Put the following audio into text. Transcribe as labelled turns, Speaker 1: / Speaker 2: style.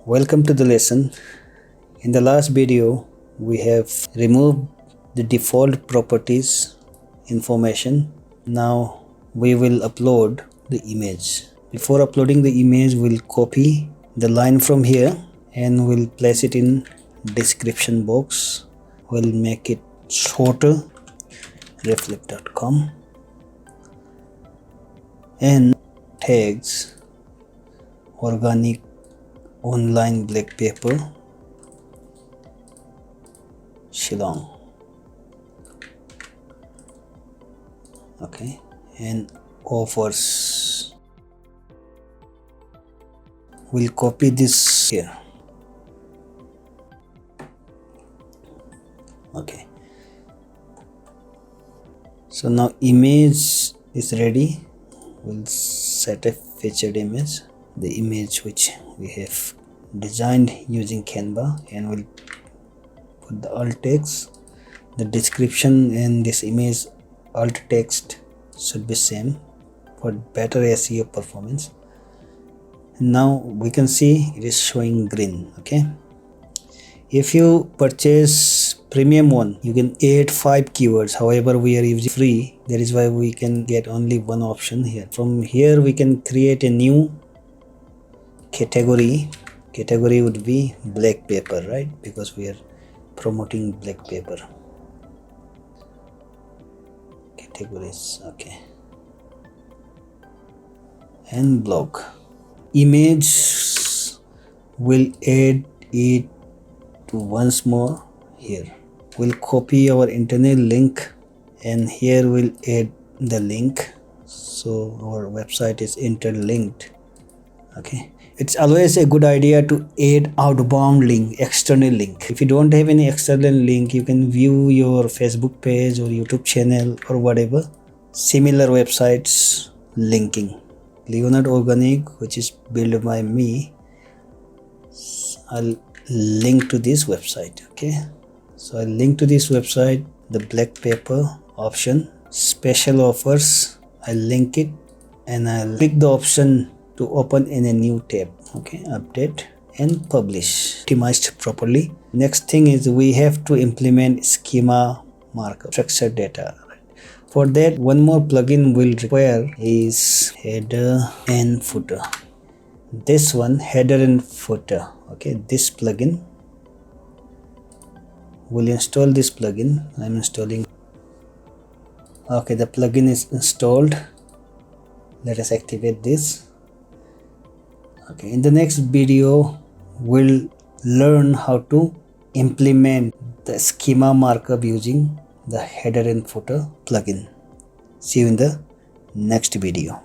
Speaker 1: Welcome to the lesson. In the last video, we have removed the default properties information. Now we will upload the image. Before uploading the image, we'll copy the line from here and we'll place it in description box. We'll make it shorter, reflect.com, and tags organic online black pepper Shillong. Okay, and offers. We'll copy this here. Okay, so now image is ready. We'll set a featured image, the image which we have designed using Canva, and we'll put the alt text. The description in this image alt text should be same for better SEO performance. And now we can see it is showing green. Okay, if you purchase premium one, you can add 5 keywords. However, we are using free, that is why we can get only one option here. From here we can create a new category would be black paper, right? Because we are promoting black paper. Categories, okay. And blog. Image, will add it to once more here. We'll copy our internal link and here we'll add the link, so our website is interlinked. Okay, it's always a good idea to add outbound link, external link. If you don't have any external link, you can view your Facebook page or YouTube channel or whatever similar websites linking. Leonard Organic, which is built by me, I'll link to this website. Okay, so I'll link to this website, the black paper option, special offers, I'll link it and I'll pick the option to open in a new tab. Okay, update and publish. Optimized properly. Next thing is we have to implement schema markup, structured data. For that, one more plugin will require is header and footer. This one, header and footer. Okay, this plugin. We'll install this plugin. I'm installing. Okay, the plugin is installed. Let us activate this. Okay, in the next video, we'll learn how to implement the schema markup using the header and footer plugin. See you in the next video.